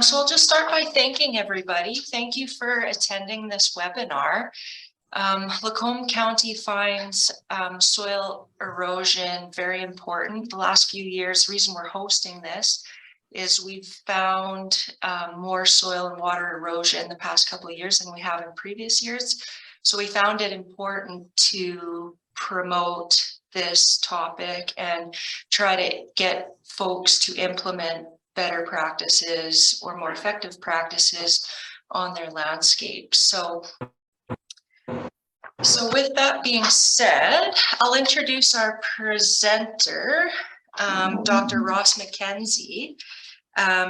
So I'll just start by thanking everybody. Thank you for attending this webinar. Lacombe County finds soil erosion very important. The last few years, the reason we're hosting this is we've found more soil and water erosion the past couple of years than we have in previous years. So we found it important to promote this topic and try to get folks to implement better practices or more effective practices on their landscape. So with that being said, I'll introduce our presenter, Dr. Ross Mackenzie.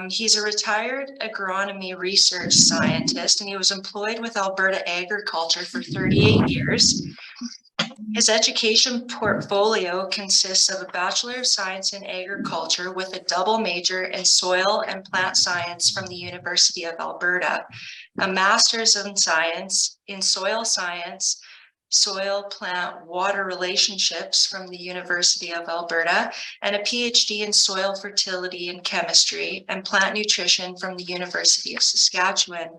He's a retired agronomy research scientist, and he was employed with Alberta Agriculture for 38 years. His education portfolio consists of a Bachelor of Science in Agriculture with a double major in Soil and Plant Science from the University of Alberta, a Master's in Science in Soil Science, Soil, Plant, Water Relationships from the University of Alberta, and a PhD in Soil Fertility and Chemistry and Plant Nutrition from the University of Saskatchewan.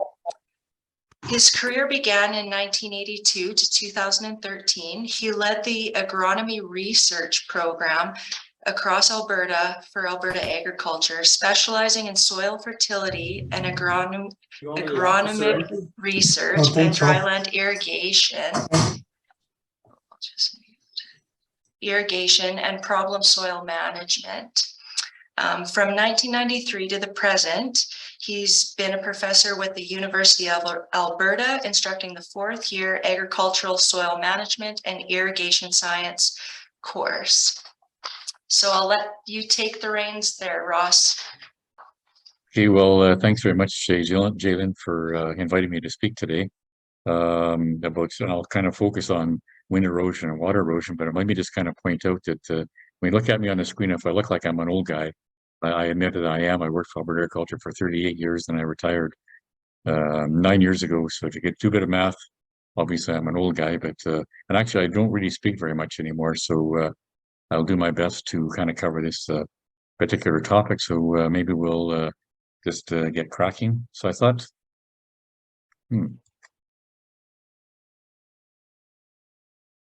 His career began in 1982 to 2013. He led the agronomy research program across Alberta for Alberta Agriculture, specializing in soil fertility and agronomic research and dryland irrigation and problem soil management. From 1993 to the present, he's been a professor with the University of Alberta, instructing the 4th year agricultural soil management and irrigation science course. So I'll let you take the reins there, Ross. Okay, well, thanks very much, Jalen, for inviting me to speak today. And I'll kind of focus on wind erosion and water erosion, but let me just kind of point out that when you look at me on the screen, if I look like I'm an old guy, I admit that I am. I worked for Alberta Agriculture for 38 years, and I retired 9 years ago. So if you get 2 bit of math, obviously I'm an old guy, but and actually I don't really speak very much anymore. So I'll do my best to kind of cover this particular topic. So maybe we'll just get cracking. So I thought,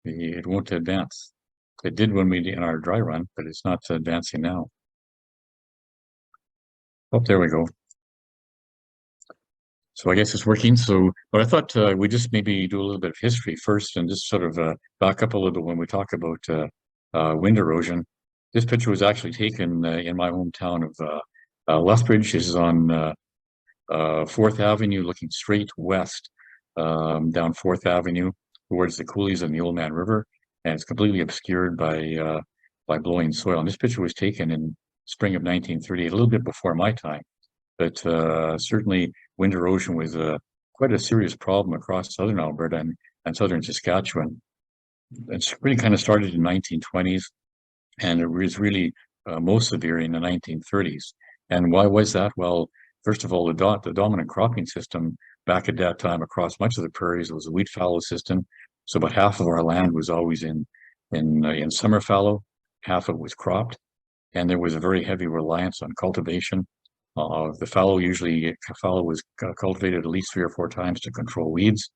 it won't advance. It did when we did in our dry run, but it's not advancing now. Oh, there we go. So I guess it's working. So, but I thought we just maybe do a little bit of history first and just sort of back up a little bit when we talk about wind erosion. This picture was actually taken in my hometown of Lethbridge. This is on 4th Avenue, looking straight west down 4th Avenue towards the coulees and the Old Man River, and it's completely obscured by blowing soil. And this picture was taken in spring of 1938, a little bit before my time, but certainly wind erosion was quite a serious problem across southern Alberta and southern Saskatchewan. It's really kind of started in the 1920s, and it was really most severe in the 1930s. And why was that? Well, first of all, the dominant cropping system back at that time across much of the prairies was a wheat fallow system. So about half of our land was always in summer fallow, half of it was cropped, and there was a very heavy reliance on cultivation. The fallow was cultivated at least 3 or 4 times to control weeds,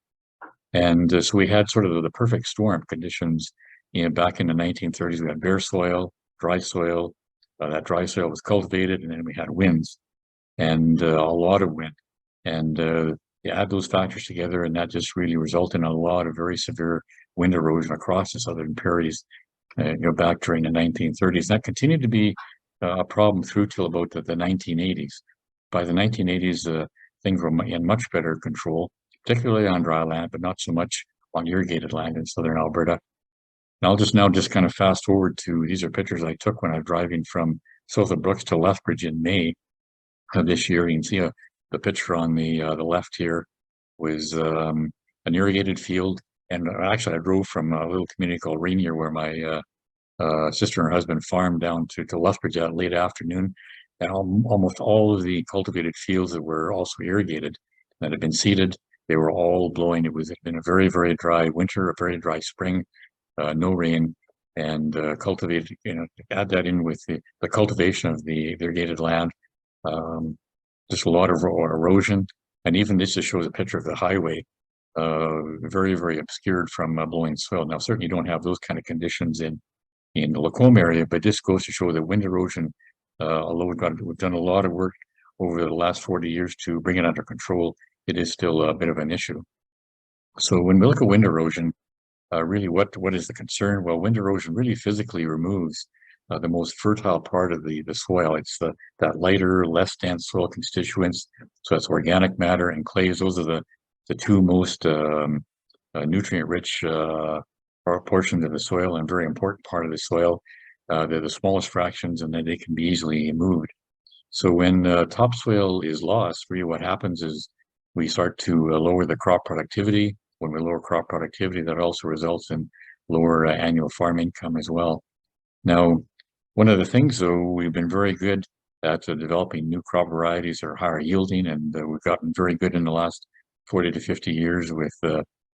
and so we had sort of the perfect storm conditions. Back in the 1930s, we had bare soil, dry soil. That dry soil was cultivated, and then we had winds, and a lot of wind, and you add those factors together, and that just really resulted in a lot of very severe wind erosion across the southern prairies, back during the 1930s. That continued to be a problem through till about the 1980s. By the 1980s, things were in much better control, particularly on dry land, but not so much on irrigated land in southern Alberta. And I'll just kind of fast forward to, these are pictures I took when I was driving from south of Brooks to Lethbridge in May of this year. You can see the picture on the left here was an irrigated field. And actually I drove from a little community called Rainier, where my sister and her husband farmed, down to Lethbridge at late afternoon. And almost all of the cultivated fields that were also irrigated, that had been seeded, they were all blowing. It had been a very, very dry winter, a very dry spring, no rain, and cultivated, add that in with the cultivation of the irrigated land. just a lot of erosion. And even this just shows a picture of the highway, very, very obscured from blowing soil. Now, certainly you don't have those kind of conditions in the Lacombe area, but this goes to show that wind erosion, although we've done a lot of work over the last 40 years to bring it under control, it is still a bit of an issue. So when we look at wind erosion, really what is the concern? Well, wind erosion really physically removes the most fertile part of the soil. It's that lighter, less dense soil constituents. So that's organic matter and clays. Those are the two most nutrient-rich portions of the soil and very important part of the soil. They're the smallest fractions, and then they can be easily moved. So when topsoil is lost, really what happens is we start to lower the crop productivity. When we lower crop productivity, that also results in lower annual farm income as well. Now, one of the things, though, we've been very good at developing new crop varieties that are higher yielding, and we've gotten very good in the last 40 to 50 years with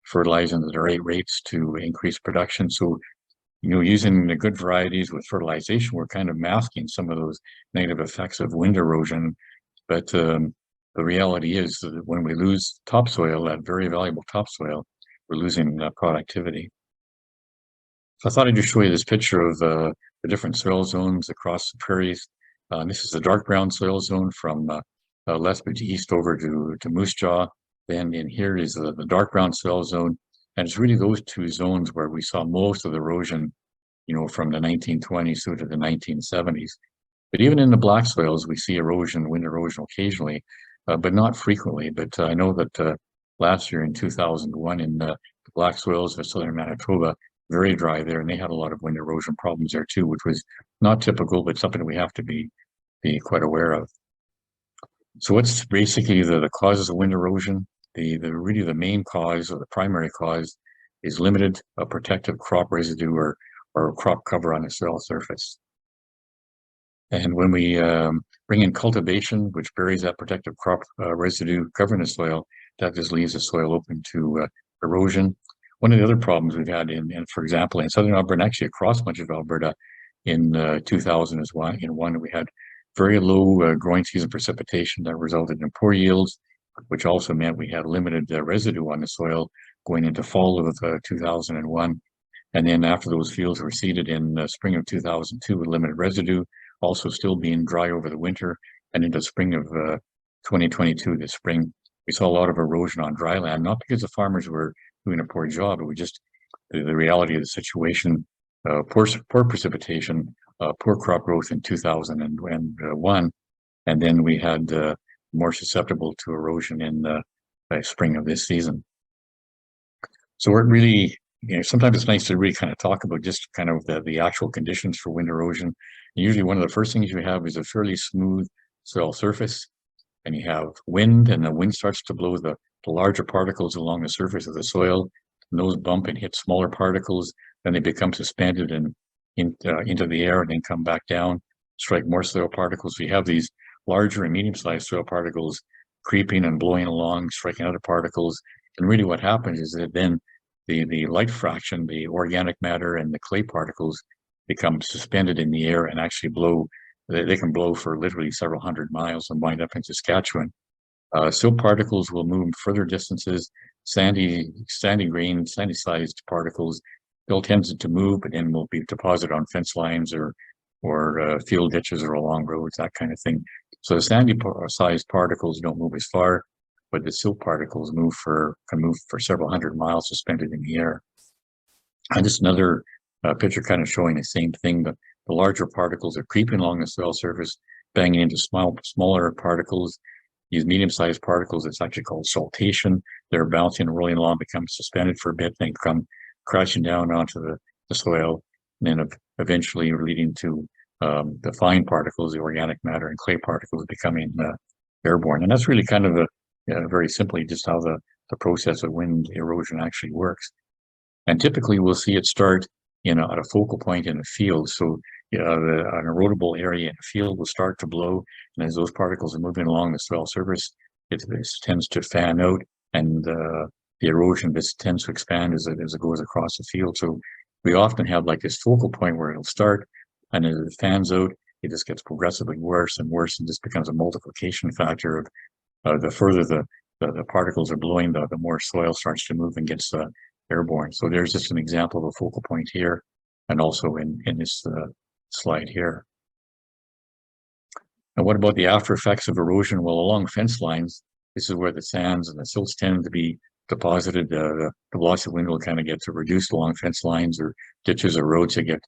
fertilizing at the right rates to increase production. So, using the good varieties with fertilization, we're kind of masking some of those negative effects of wind erosion. But the reality is that when we lose topsoil, that very valuable topsoil, we're losing productivity. So I thought I'd just show you this picture of the different soil zones across the prairies. This is the dark brown soil zone from Lethbridge east over to Moose Jaw. Then in here is the dark brown soil zone. And it's really those two zones where we saw most of the erosion, from the 1920s through to the 1970s. But even in the black soils, we see erosion, wind erosion occasionally, but not frequently. But I know that last year in 2001 in the black soils of southern Manitoba, very dry there, and they had a lot of wind erosion problems there too, which was not typical, but something we have to be quite aware of. So what's basically the causes of wind erosion? Really the main cause, or the primary cause, is limited protective crop residue or crop cover on the soil surface. And when we bring in cultivation, which buries that protective crop residue covering the soil, that just leaves the soil open to erosion. One of the other problems we've had for example, in southern Alberta, and actually across much of Alberta in 2001, we had very low growing season precipitation that resulted in poor yields, which also meant we had limited residue on the soil going into fall of 2001. And then after those fields were seeded in the spring of 2002 with limited residue, also still being dry over the winter, and into spring of 2022, this spring, we saw a lot of erosion on dry land, not because the farmers were doing a poor job, but the reality of the situation, poor precipitation, poor crop growth in 2001, and then we had more susceptible to erosion in the spring of this season. So we're really, sometimes it's nice to really kind of talk about just kind of the actual conditions for wind erosion. And usually one of the first things you have is a fairly smooth soil surface, and you have wind, and the wind starts to blow the larger particles along the surface of the soil, and those bump and hit smaller particles, then they become suspended and into the air and then come back down, strike more soil particles. So you have these larger and medium-sized soil particles creeping and blowing along, striking other particles. And really what happens is that then the light fraction, the organic matter and the clay particles become suspended in the air and actually blow. They can blow for literally several hundred miles and wind up in Saskatchewan. Silt particles will move further distances. Sandy grain, sandy sized particles, they'll tend to move, but then will be deposited on fence lines or field ditches or along roads, that kind of thing. So the sandy sized particles don't move as far, but the silt particles can move for several hundred miles suspended in the air. And just another picture kind of showing the same thing. The larger particles are creeping along the soil surface, banging into smaller particles. These medium-sized particles, it's actually called saltation. They're bouncing and rolling along, become suspended for a bit, then come crashing down onto the soil, and then eventually leading to the fine particles, the organic matter and clay particles becoming airborne. And that's really kind of very simply just how the process of wind erosion actually works. And typically we'll see it start at a focal point in a field. So an erodible area in a field will start to blow, and as those particles are moving along the soil surface, it tends to fan out, and the erosion tends to expand as it goes across the field. So we often have like this focal point where it'll start, and as it fans out, it just gets progressively worse and worse, and just becomes a multiplication factor of the further the particles are blowing, the more soil starts to move and gets airborne. So there's just an example of a focal point here, and also in this slide here. And what about the after effects of erosion? Well, along fence lines, this is where the sands and the silts tend to be deposited. The velocity wind will kind of get to reduced along fence lines or ditches or roads that get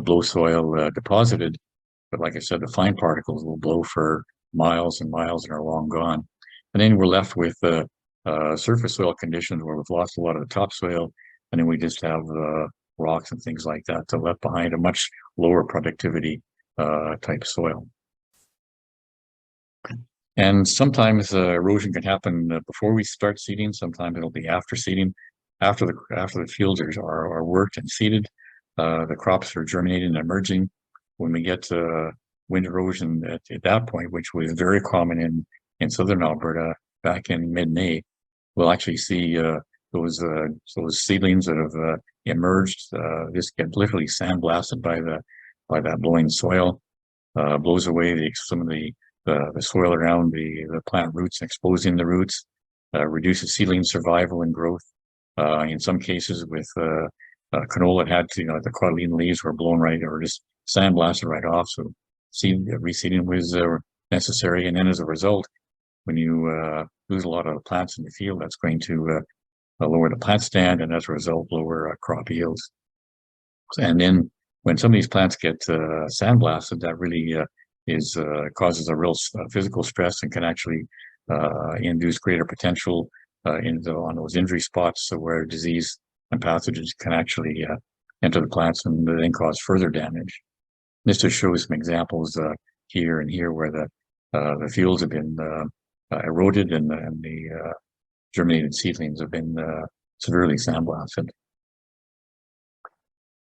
blow soil deposited. But like I said, the fine particles will blow for miles and miles and are long gone. And then we're left with surface soil conditions where we've lost a lot of the topsoil, and then we just have rocks and things like that to left behind, a much lower productivity type soil. And sometimes erosion can happen before we start seeding. Sometimes it'll be after seeding, after the fields are worked and seeded. The crops are germinating and emerging. When we get wind erosion at that point, which was very common in southern Alberta back in mid-May, we'll actually see those seedlings that have emerged just get literally sandblasted by that blowing soil, blows away some of the soil around the plant roots, exposing the roots, reduces seedling survival and growth. In some cases with canola, had to, the cotyledon leaves were blown right or just sandblasted right off. So reseeding was necessary. And then as a result, when you lose a lot of plants in the field, that's going to lower the plant stand, and as a result, lower crop yields. And then when some of these plants get sandblasted, that really causes a real physical stress and can actually induce greater potential on those injury spots, so where disease and pathogens can actually enter the plants and then cause further damage. This just shows some examples here and here where the fields have been eroded and the germinated seedlings have been severely sandblasted.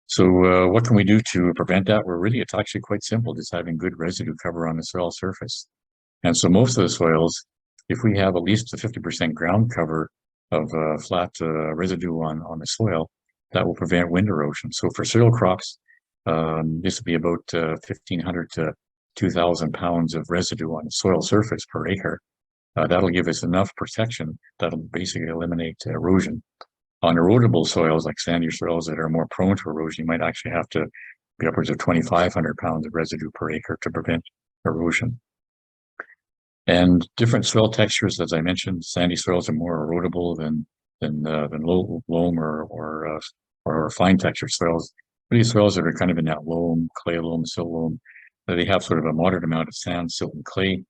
So what can we do to prevent that? It's actually quite simple, just having good residue cover on the soil surface. And so most of the soils, if we have at least a 50% ground cover of flat residue on the soil, that will prevent wind erosion. So for cereal crops, this would be about 1,500 to 2,000 pounds of residue on the soil surface per acre. That'll give us enough protection that'll basically eliminate erosion. On erodible soils like sandy soils that are more prone to erosion, you might actually have to be upwards of 2,500 pounds of residue per acre to prevent erosion. And different soil textures, as I mentioned, sandy soils are more erodible than loam or fine texture soils. These soils that are kind of in that loam, clay loam, silt loam, they have sort of a moderate amount of sand, silt, and clay,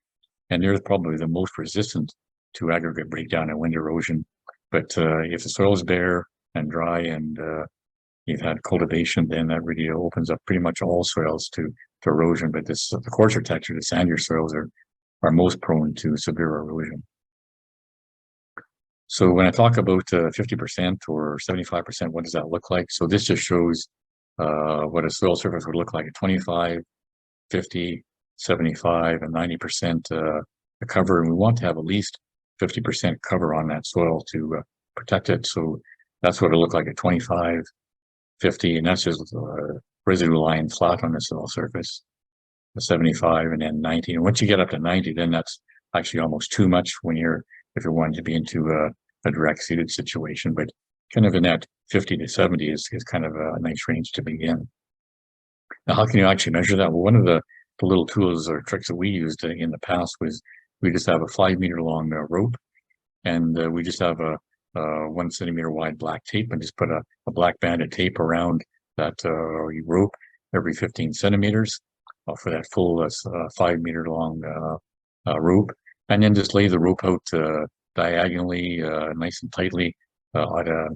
and they're probably the most resistant to aggregate breakdown and wind erosion. But if the soil is bare and dry and you've had cultivation, then that really opens up pretty much all soils to erosion. But the coarser texture, the sandier soils are most prone to severe erosion. So when I talk about 50% or 75%, what does that look like? So this just shows what a soil surface would look like at 25, 50, 75, and 90% cover. And we want to have at least 50% cover on that soil to protect it. So that's what it'll look like at 25, 50, and that's just residue lying flat on the soil surface. 75 and then 90. And once you get up to 90, then that's actually almost too much if you're wanting to be into a direct seeded situation. But kind of in that 50 to 70 is kind of a nice range to begin. Now, how can you actually measure that? Well, one of the little tools or tricks that we used in the past was we just have a 5 meter long rope, and we just have a 1 centimeter wide black tape, and just put a black banded tape around that rope every 15 centimeters for that full 5 meter long rope, and then just lay the rope out diagonally, nice and tightly at a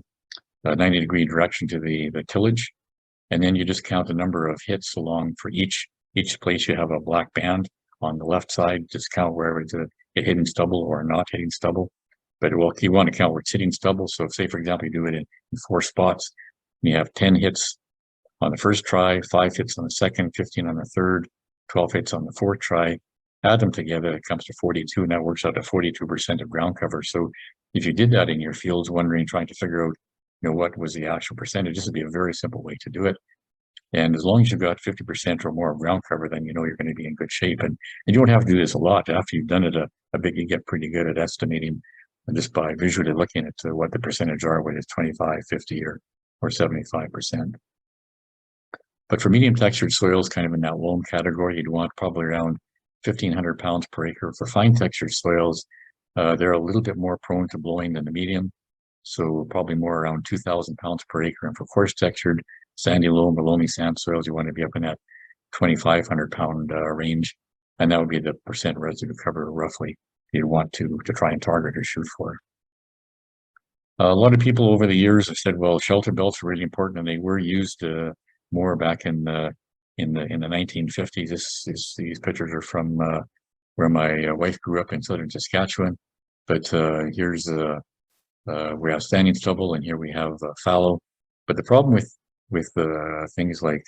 90-degree direction to the tillage, and then you just count the number of hits along for each place you have a black band. On the left side, just count wherever it's a hitting stubble or not hitting stubble. But you want to count where it's hitting stubble. So say, for example, you do it in 4 spots, and you have 10 hits on the first try, 5 hits on the second, 15 on the third, 12 hits on the fourth try. Add them together, it comes to 42, and that works out to 42% of ground cover. So if you did that in your fields, trying to figure out, what was the actual percentage, this would be a very simple way to do it. And as long as you've got 50% or more of ground cover, then you know you're going to be in good shape. And you don't have to do this a lot. After you've done it a bit, you get pretty good at estimating just by visually looking at what the percentage are, whether it's 25, 50, or 75%. But for medium textured soils, kind of in that loam category, you'd want probably around 1,500 pounds per acre. For fine textured soils, they're a little bit more prone to blowing than the medium. So probably more around 2,000 pounds per acre. And for coarse textured, sandy loam or loamy sand soils, you want to be up in that 2,500 pound range. And that would be the percent residue cover roughly you'd want to try and target or shoot for. A lot of people over the years have said, well, shelter belts are really important, and they were used more back in the 1950s. These pictures are from where my wife grew up in southern Saskatchewan. But here's we have standing stubble, and here we have fallow. But the problem with things like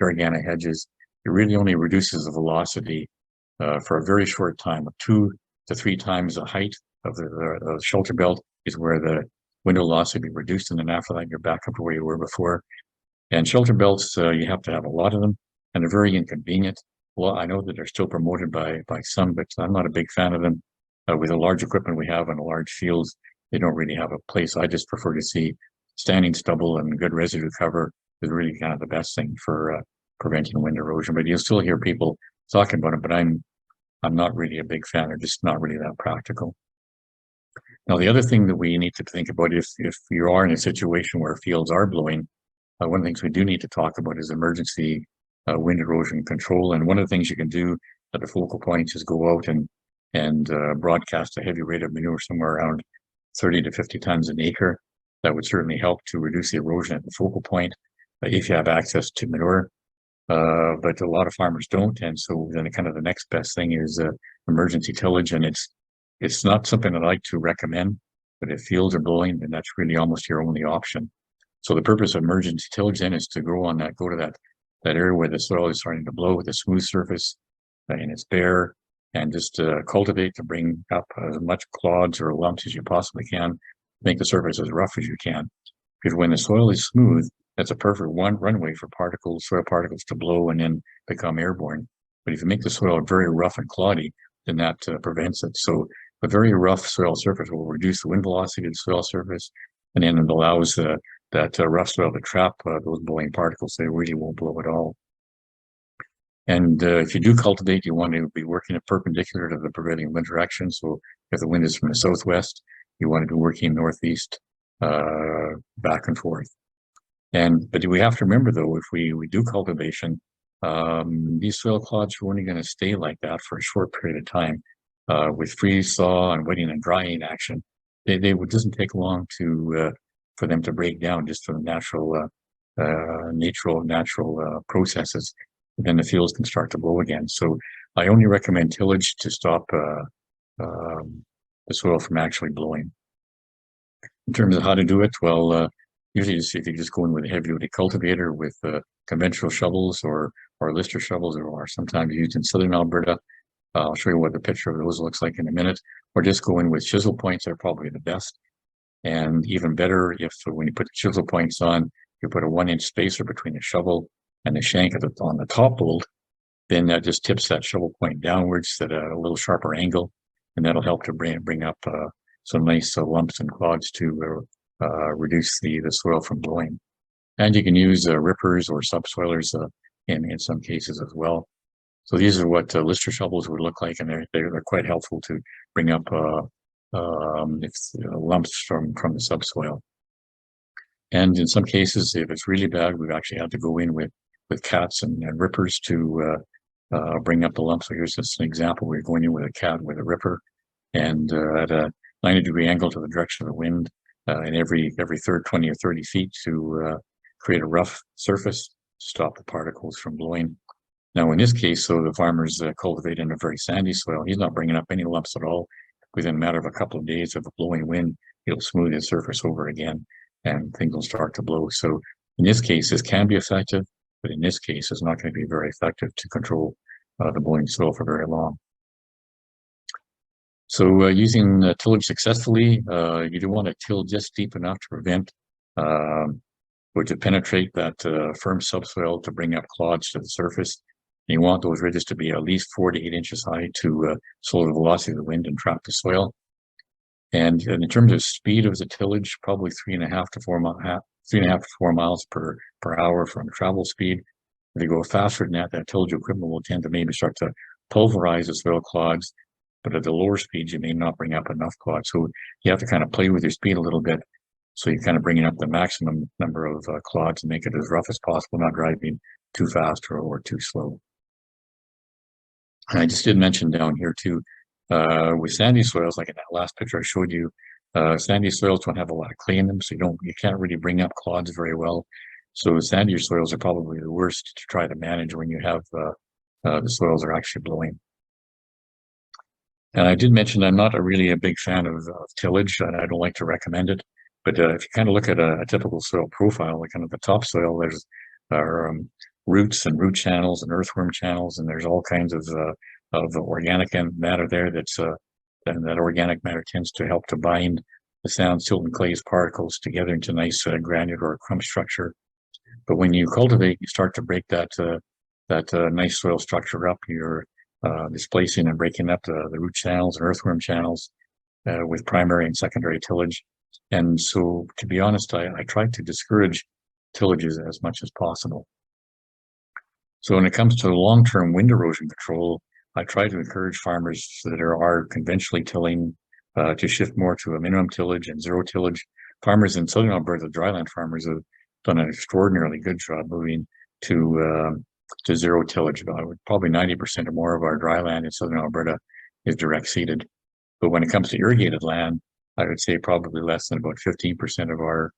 carigana hedges, it really only reduces the velocity for a very short time. 2 to 3 times the height of the shelter belt is where the wind velocity will be reduced, and then after that, you're back up to where you were before. And shelter belts, you have to have a lot of them, and they're very inconvenient. Well, I know that they're still promoted by some, but I'm not a big fan of them. With the large equipment we have and the large fields, they don't really have a place. I just prefer to see standing stubble and good residue cover is really kind of the best thing for preventing wind erosion. But you'll still hear people talking about it, but I'm not really a big fan. They're just not really that practical. Now, the other thing that we need to think about, if you are in a situation where fields are blowing, one of the things we do need to talk about is emergency wind erosion control. And one of the things you can do at the focal point is go out and broadcast a heavy rate of manure somewhere around 30 to 50 tons an acre. That would certainly help to reduce the erosion at the focal point if you have access to manure. But a lot of farmers don't, and so then kind of the next best thing is emergency tillage, and it's not something that I like to recommend, but if fields are blowing, then that's really almost your only option. So the purpose of emergency tillage then is to go to that area where the soil is starting to blow with a smooth surface and it's bare, and just cultivate to bring up as much clods or lumps as you possibly can, make the surface as rough as you can. Because when the soil is smooth, that's a perfect runway for soil particles to blow and then become airborne. But if you make the soil very rough and cloddy, then that prevents it. So a very rough soil surface will reduce the wind velocity of the soil surface, and then it allows that rough soil to trap those blowing particles. They really won't blow at all. And if you do cultivate, you want to be working perpendicular to the prevailing wind direction. So if the wind is from the southwest, you want to be working northeast back and forth. But we have to remember, though, if we do cultivation, these soil clods are only going to stay like that for a short period of time. With freeze thaw and wetting and drying action, it doesn't take long for them to break down just from natural processes. Then the fields can start to blow again. So I only recommend tillage to stop the soil from actually blowing. In terms of how to do it, well, usually if you just go in with a heavy-duty cultivator with conventional shovels or lister shovels, or sometimes used in southern Alberta. I'll show you what the picture of those looks like in a minute. Or just go in with chisel points are probably the best. And even better if when you put the chisel points on, you put a 1-inch spacer between the shovel and the shank on the top bolt, then that just tips that shovel point downwards at a little sharper angle, and that'll help to bring up some nice lumps and clods to reduce the soil from blowing. And you can use rippers or subsoilers in some cases as well. So these are what lister shovels would look like, and they're quite helpful to bring up lumps from the subsoil. And in some cases, if it's really bad, we've actually had to go in with cats and rippers to bring up the lumps. So here's just an example. We're going in with a cat with a ripper, and at a 90-degree angle to the direction of the wind, and every third 20 or 30 feet to create a rough surface to stop the particles from blowing. Now, in this case, so the farmer's cultivating a very sandy soil. He's not bringing up any lumps at all. Within a matter of a couple of days of a blowing wind, he'll smooth his surface over again, and things will start to blow. So in this case, this can be effective, but in this case, it's not going to be very effective to control the blowing soil for very long. So using tillage successfully, you do want to till just deep enough to prevent or to penetrate that firm subsoil to bring up clods to the surface. And you want those ridges to be at least 4 to 8 inches high to slow the velocity of the wind and trap the soil. And in terms of speed of the tillage, probably 3.5 to 4 miles per hour from travel speed. If you go faster than that, that tillage equipment will tend to maybe start to pulverize the soil clods, but at the lower speeds, you may not bring up enough clods. So you have to kind of play with your speed a little bit. So you're kind of bringing up the maximum number of clods and make it as rough as possible, not driving too fast or too slow. And I just did mention down here too, with sandy soils, like in that last picture I showed you, sandy soils don't have a lot of clay in them, so you can't really bring up clods very well. So the sandier soils are probably the worst to try to manage when you have the soils are actually blowing. And I did mention I'm not really a big fan of tillage, and I don't like to recommend it. But if you kind of look at a typical soil profile, like kind of the topsoil, there's roots and root channels and earthworm channels, and there's all kinds of organic matter there. And that organic matter tends to help to bind the sand, silt, and clays particles together into nice granular or crumb structure. But when you cultivate, you start to break that nice soil structure up. You're displacing and breaking up the root channels and earthworm channels with primary and secondary tillage. And so, to be honest, I try to discourage tillages as much as possible. So when it comes to long-term wind erosion control, I try to encourage farmers that are conventionally tilling to shift more to a minimum tillage and zero tillage. Farmers in southern Alberta, dryland farmers, have done an extraordinarily good job moving to zero tillage. Probably 90% or more of our dryland in southern Alberta is direct seeded. But when it comes to irrigated land, I would say probably less than about 15% of our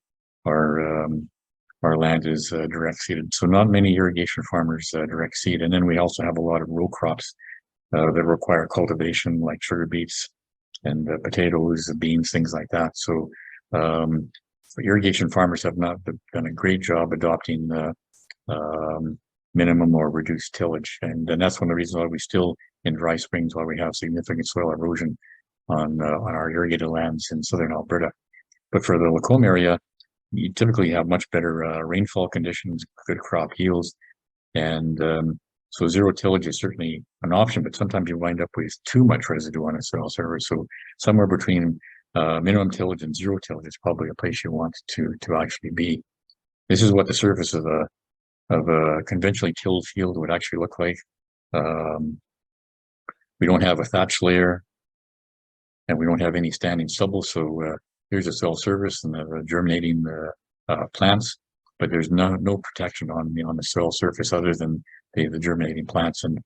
land is direct seeded. So not many irrigation farmers direct seed. And then we also have a lot of row crops that require cultivation, like sugar beets and potatoes, beans, things like that. So irrigation farmers have not done a great job adopting minimum or reduced tillage. And that's one of the reasons why we still, in dry springs, why we have significant soil erosion on our irrigated lands in southern Alberta. But for the Lacombe area, you typically have much better rainfall conditions, good crop yields, and so zero tillage is certainly an option, but sometimes you wind up with too much residue on a soil surface. So somewhere between minimum tillage and zero tillage is probably a place you want to actually be. This is what the surface of a conventionally tilled field would actually look like. We don't have a thatch layer, and we don't have any standing stubble. So here's a soil surface and the germinating plants, but there's no protection on the soil surface other than the germinating plants, and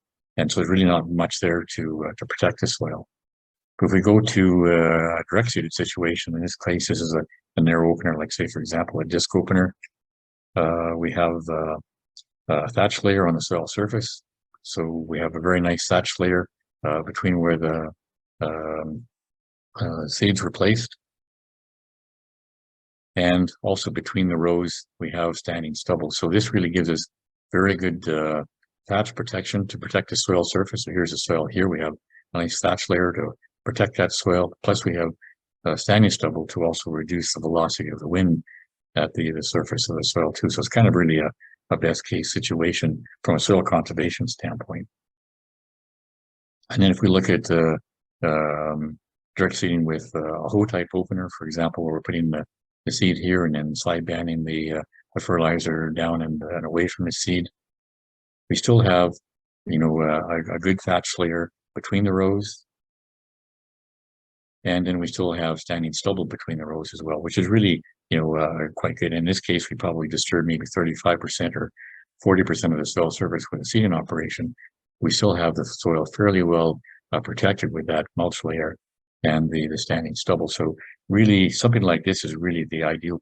so there's really not much there to protect the soil. But if we go to a direct seeded situation, in this case, this is a narrow opener, like say for example a disc opener. We have a thatch layer on the soil surface, so we have a very nice thatch layer between where the seeds were placed. And also between the rows, we have standing stubble. So this really gives us very good thatch protection to protect the soil surface. So here's the soil here. We have a nice thatch layer to protect that soil. Plus we have standing stubble to also reduce the velocity of the wind at the surface of the soil too. So it's kind of really a best case situation from a soil conservation standpoint. And then if we look at direct seeding with a hoe type opener, for example, where we're putting the seed here and then slide banding the fertilizer down and away from the seed, we still have, a good thatch layer between the rows. And then we still have standing stubble between the rows as well, which is really, quite good. In this case, we probably disturb maybe 35% or 40% of the soil surface with a seeding operation. We still have the soil fairly well protected with that mulch layer and the standing stubble. So really, something like this is really the ideal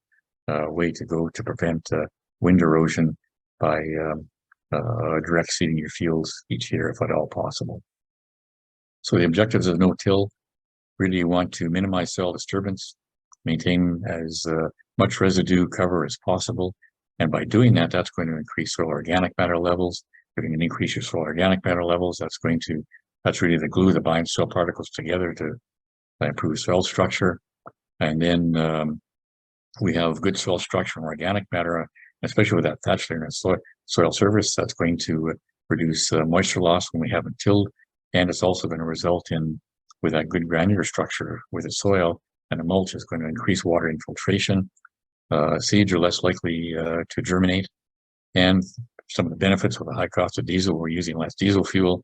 way to go to prevent wind erosion by direct seeding your fields each year, if at all possible. So the objectives of no-till: really you want to minimize soil disturbance, maintain as much residue cover as possible. And by doing that, that's going to increase soil organic matter levels. If you can increase your soil organic matter levels, that's really the glue that binds soil particles together to improve soil structure. And then we have good soil structure and organic matter, especially with that thatch layer and soil surface. That's going to reduce moisture loss when we haven't tilled, and it's also going to result in, with that good granular structure with the soil and the mulch, is going to increase water infiltration. Seeds are less likely to germinate, and some of the benefits with the high cost of diesel, we're using less diesel fuel,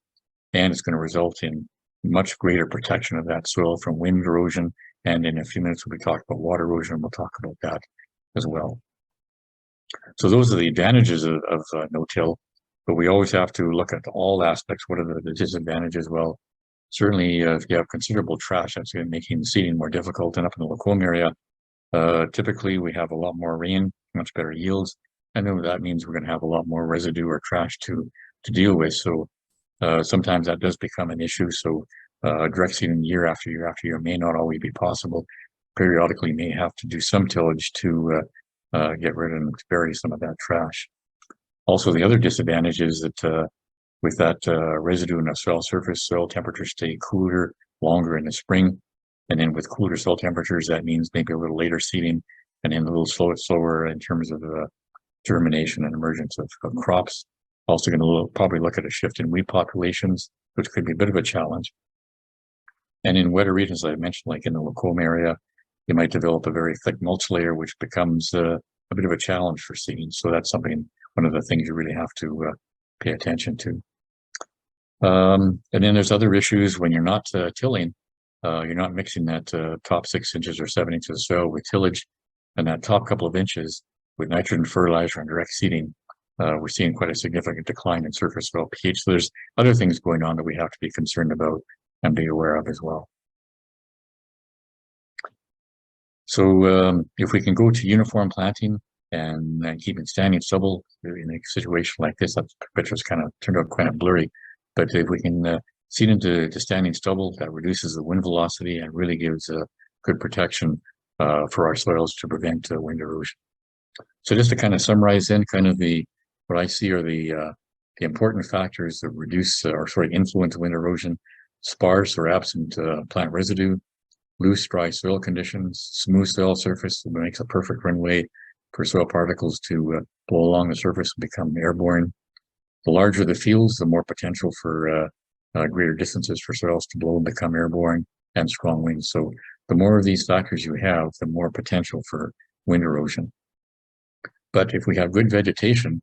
and it's going to result in much greater protection of that soil from wind erosion. And in a few minutes, we'll be talking about water erosion. We'll talk about that as well. So those are the advantages of no-till, but we always have to look at all aspects. What are the disadvantages? Well, certainly if you have considerable trash, that's making seeding more difficult. And up in the Lacombe area, typically we have a lot more rain, much better yields. I know that means we're going to have a lot more residue or trash to deal with. So sometimes that does become an issue. So direct seeding year after year after year may not always be possible. Periodically may have to do some tillage to get rid of and to bury some of that trash. Also, the other disadvantage is that with that residue in the soil surface, soil temperatures stay cooler longer in the spring. And then with cooler soil temperatures, that means maybe a little later seeding and then a little slower in terms of germination and emergence of crops. Also going to probably look at a shift in weed populations, which could be a bit of a challenge. And in wetter regions, I mentioned, like in the Lacombe area, you might develop a very thick mulch layer, which becomes a bit of a challenge for seeding. So that's one of the things you really have to pay attention to. And then there's other issues when you're not tilling. You're not mixing that top 6 inches or 7 inches of soil with tillage, and that top couple of inches with nitrogen fertilizer and direct seeding. We're seeing quite a significant decline in surface soil pH. So there's other things going on that we have to be concerned about and be aware of as well. So if we can go to uniform planting and keeping standing stubble in a situation like this, that picture's kind of turned out kind of blurry. But if we can seed into standing stubble, that reduces the wind velocity and really gives good protection for our soils to prevent wind erosion. So just to kind of summarize then, kind of what I see are the important factors that reduce influence wind erosion: sparse or absent plant residue, loose, dry soil conditions, smooth soil surface that makes a perfect runway for soil particles to blow along the surface and become airborne. The larger the fields, the more potential for greater distances for soils to blow and become airborne, and strong winds. So the more of these factors you have, the more potential for wind erosion. But if we have good vegetation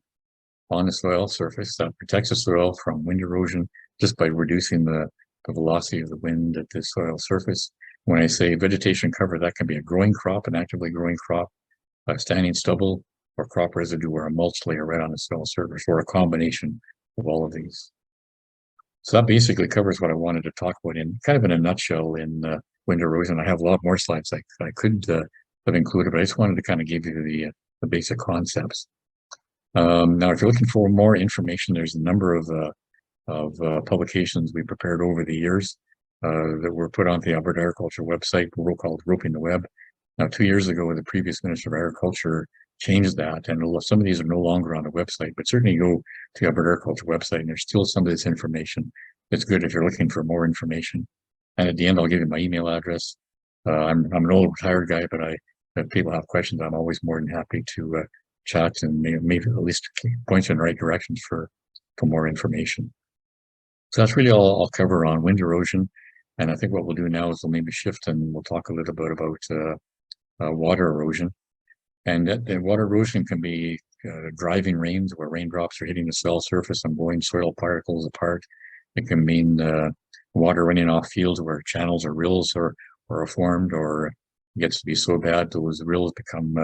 on the soil surface, that protects the soil from wind erosion just by reducing the velocity of the wind at the soil surface. When I say vegetation cover, that can be a growing crop, an actively growing crop, standing stubble, or crop residue, or a mulch layer right on the soil surface, or a combination of all of these. So that basically covers what I wanted to talk about in kind of in a nutshell in wind erosion. I have a lot more slides I could have included, but I just wanted to kind of give you the basic concepts. Now, if you're looking for more information, there's a number of publications we prepared over the years that were put onto the Alberta Agriculture website, called Roping the Web. Now, 2 years ago, the previous Minister of Agriculture changed that, and some of these are no longer on the website, but certainly go to the Alberta Agriculture website, and there's still some of this information. It's good if you're looking for more information. And at the end, I'll give you my email address. I'm an old retired guy, but if people have questions, I'm always more than happy to chat and maybe at least point you in the right directions for more information. So that's really all I'll cover on wind erosion. And I think what we'll do now is we'll maybe shift and we'll talk a little bit about water erosion. And water erosion can be driving rains where raindrops are hitting the soil surface and blowing soil particles apart. It can mean water running off fields where channels or rills are formed, or it gets to be so bad those rills become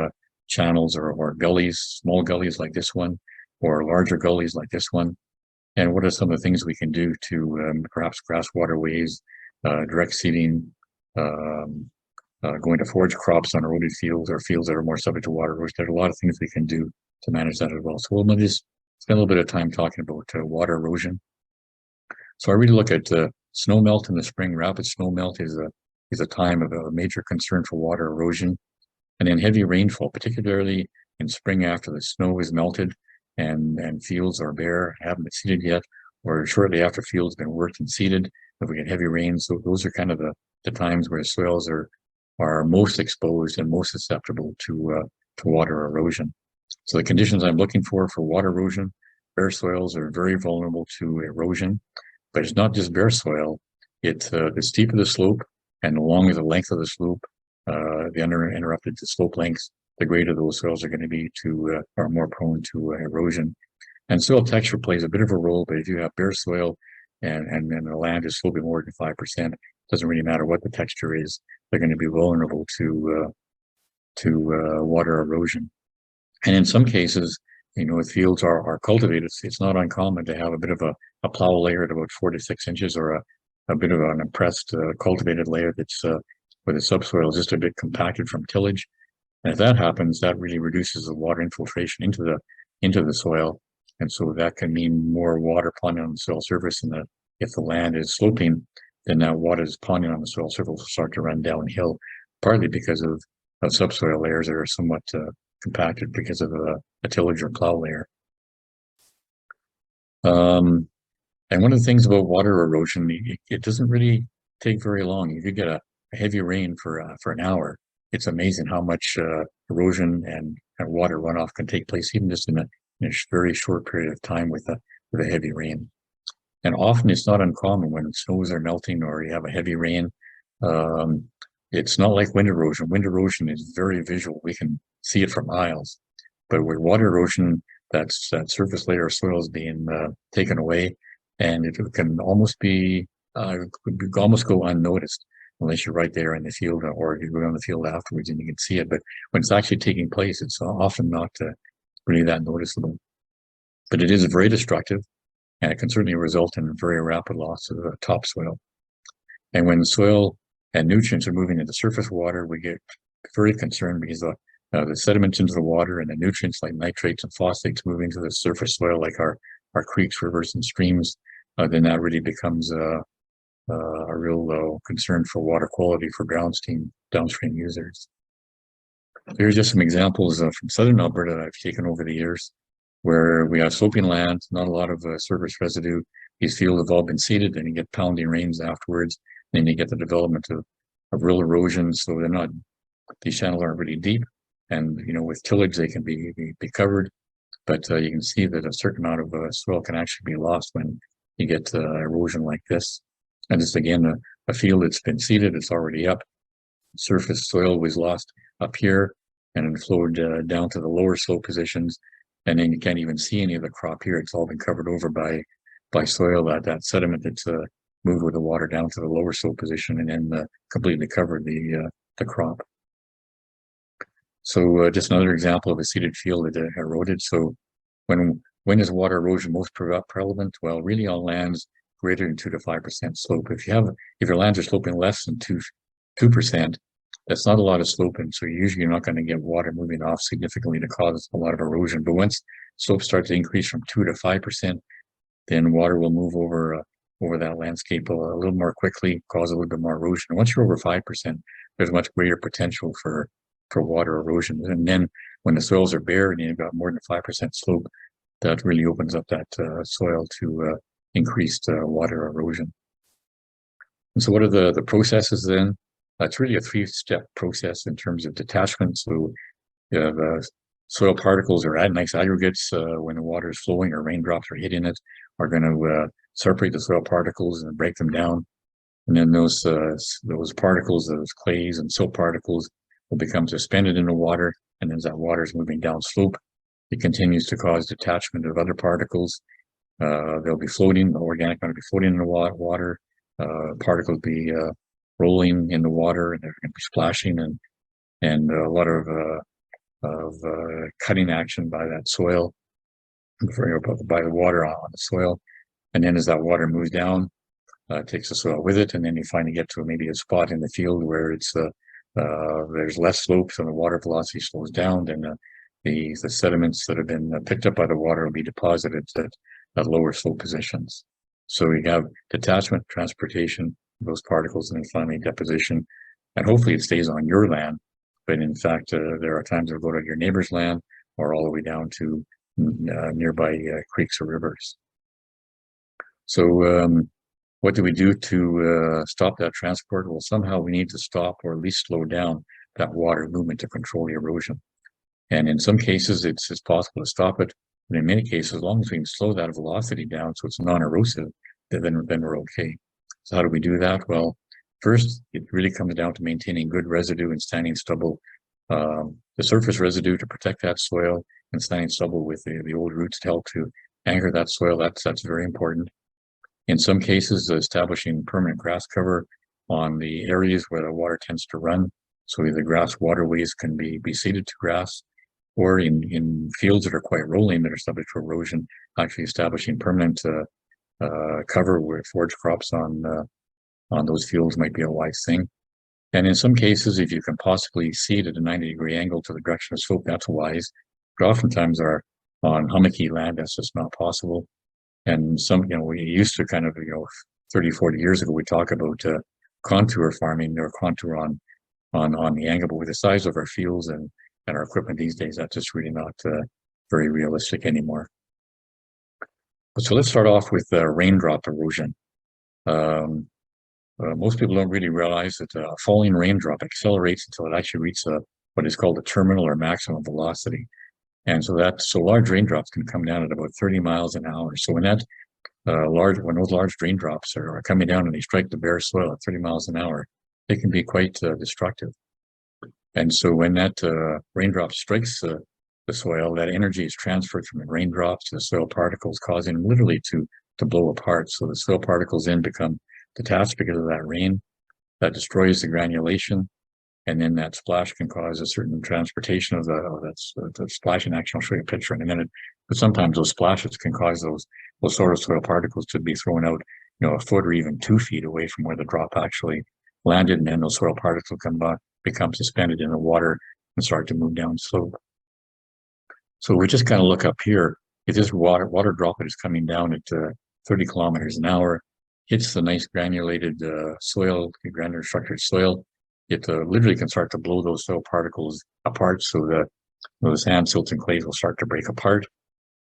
channels or gullies, small gullies like this one, or larger gullies like this one. And what are some of the things we can do to perhaps grass waterways, direct seeding, going to forage crops on eroded fields or fields that are more subject to water erosion. There's a lot of things we can do to manage that as well. So we'll just spend a little bit of time talking about water erosion. So I really look at snow melt in the spring. Rapid snow melt is a time of a major concern for water erosion. And then heavy rainfall, particularly in spring after the snow is melted and fields are bare, haven't been seeded yet, or shortly after fields been worked and seeded. If we get heavy rains, so those are kind of the times where soils are are most exposed and most susceptible to water erosion. So the conditions I'm looking for water erosion, bare soils are very vulnerable to erosion, but it's not just bare soil. It's the steeper the slope and the longer the length of the slope, the uninterrupted the slope lengths, the greater those soils are going to be are more prone to erosion. And soil texture plays a bit of a role, but if you have bare soil and the land is sloping more than 5%, it doesn't really matter what the texture is, they're going to be vulnerable to water erosion. And in some cases, if fields are cultivated, it's not uncommon to have a bit of a plow layer at about 4 to 6 inches, or a bit of an impressed cultivated layer that's where the subsoil is just a bit compacted from tillage. And if that happens, that really reduces the water infiltration into the soil. And so that can mean more water ponding on the soil surface. And if the land is sloping, then that water is ponding on the soil surface will start to run downhill, partly because of subsoil layers that are somewhat compacted because of a tillage or plow layer. And one of the things about water erosion, it doesn't really take very long. If you get a heavy rain for an hour, it's amazing how much erosion and water runoff can take place, even just in a very short period of time with a heavy rain. And often it's not uncommon when snows are melting or you have a heavy rain. It's not like wind erosion. Wind erosion is very visual. We can see it for miles. But with water erosion, that surface layer of soil is being taken away, and it can almost go unnoticed unless you're right there in the field, or you go on the field afterwards and you can see it. But when it's actually taking place, it's often not really that noticeable. But it is very destructive, and it can certainly result in very rapid loss of topsoil. And when soil and nutrients are moving into surface water, we get very concerned because the sediments into the water and the nutrients like nitrates and phosphates move into the surface soil, like our creeks, rivers, and streams. Then that really becomes a real concern for water quality for downstream users. Here's just some examples from southern Alberta that I've taken over the years, where we have sloping land, not a lot of surface residue. These fields have all been seeded, and you get pounding rains afterwards. Then you get the development of real erosion, so these channels aren't really deep, and with tillage they can be covered, but you can see that a certain amount of soil can actually be lost when you get erosion like this. And just again, a field that's been seeded, it's already up. Surface soil was lost up here and it flowed down to the lower slope positions, and then you can't even see any of the crop here. It's all been covered over by soil, that sediment that's moved with the water down to the lower slope position and then completely covered the crop. So just another example of a seeded field that eroded. So when is water erosion most prevalent? Well, really on lands greater than 2 to 5% slope. If your lands are sloping less than 2%, that's not a lot of sloping. So usually you're not going to get water moving off significantly to cause a lot of erosion. But once slopes start to increase from 2 to 5%, then water will move over that landscape a little more quickly, cause a little bit more erosion. And once you're over 5%, there's much greater potential for water erosion. And then when the soils are bare and you've got more than 5% slope, that really opens up that soil to increased water erosion. And so what are the processes then? It's really a 3-step process in terms of detachment. So you have soil particles or nice aggregates when the water is flowing or raindrops are hitting it are going to separate the soil particles and break them down. And then those particles, those clays and silt particles, will become suspended in the water. And as that water is moving down slope, it continues to cause detachment of other particles. They'll be floating, the organic matter will be floating in the water. Particles be rolling in the water, and they're going to be splashing, and a lot of cutting action by that soil, by the water on the soil. And then as that water moves down, it takes the soil with it, and then you finally get to maybe a spot in the field where it's there's less slope, so the water velocity slows down, and the sediments that have been picked up by the water will be deposited at lower slope positions. So you have detachment, transportation of those particles, and then finally deposition. And hopefully it stays on your land, but in fact, there are times it'll go to your neighbor's land or all the way down to nearby creeks or rivers. So What do we do to stop that transport? Well, somehow we need to stop or at least slow down that water movement to control the erosion. And in some cases, it's possible to stop it. But in many cases, as long as we can slow that velocity down so it's non-erosive, then we're okay. So how do we do that? Well, first, it really comes down to maintaining good residue and standing stubble, the surface residue to protect that soil, and standing stubble with the old roots to help to anchor that soil. That's very important. In some cases, establishing permanent grass cover on the areas where the water tends to run, so the grass waterways can be seeded to grass, or in fields that are quite rolling that are subject to erosion, actually establishing permanent cover with forage crops on those fields might be a wise thing. And in some cases, if you can possibly seed at a 90-degree angle to the direction of slope, that's wise. But oftentimes on hummocky land, that's just not possible. And we used to kind of, 30, 40 years ago, we talk about contour farming or contour on the angle, but with the size of our fields and our equipment these days, that's just really not very realistic anymore. So let's start off with raindrop erosion. Most people don't really realize that a falling raindrop accelerates until it actually reaches what is called a terminal or maximum velocity. And so large raindrops can come down at about 30 miles an hour. So when those large raindrops are coming down and they strike the bare soil at 30 miles an hour, they can be quite destructive. And so when that raindrop strikes the soil, that energy is transferred from the raindrops to the soil particles, causing them literally to blow apart. So the soil particles then become detached because of that rain. That destroys the granulation, and then that splash can cause a certain transportation of the splashing action. I'll show you a picture in a minute. But sometimes those splashes can cause those sort of soil particles to be thrown out, a foot or even 2 feet away from where the drop actually landed, and then those soil particles become suspended in the water and start to move down slope. So we just kind of look up here. If this water droplet is coming down at 30 kilometers an hour, hits the nice granulated soil, granular structured soil, it literally can start to blow those soil particles apart. So the sand, silts, and clays will start to break apart.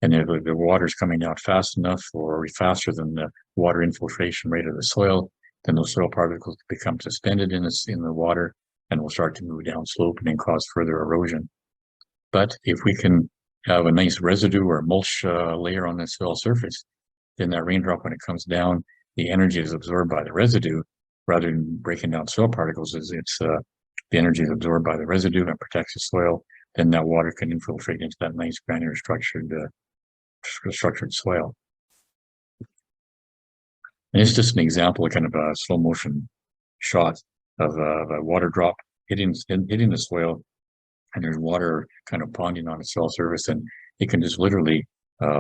And if the water's coming down fast enough or faster than the water infiltration rate of the soil, then those soil particles become suspended in the water and will start to move down slope and then cause further erosion. But if we can have a nice residue or mulch layer on the soil surface, then that raindrop, when it comes down, the energy is absorbed by the residue rather than breaking down soil particles. The energy is absorbed by the residue and protects the soil. Then that water can infiltrate into that nice granular structured soil. And it's just an example of kind of a slow motion shot of a water drop hitting the soil, and there's water kind of ponding on the soil surface, and it can just literally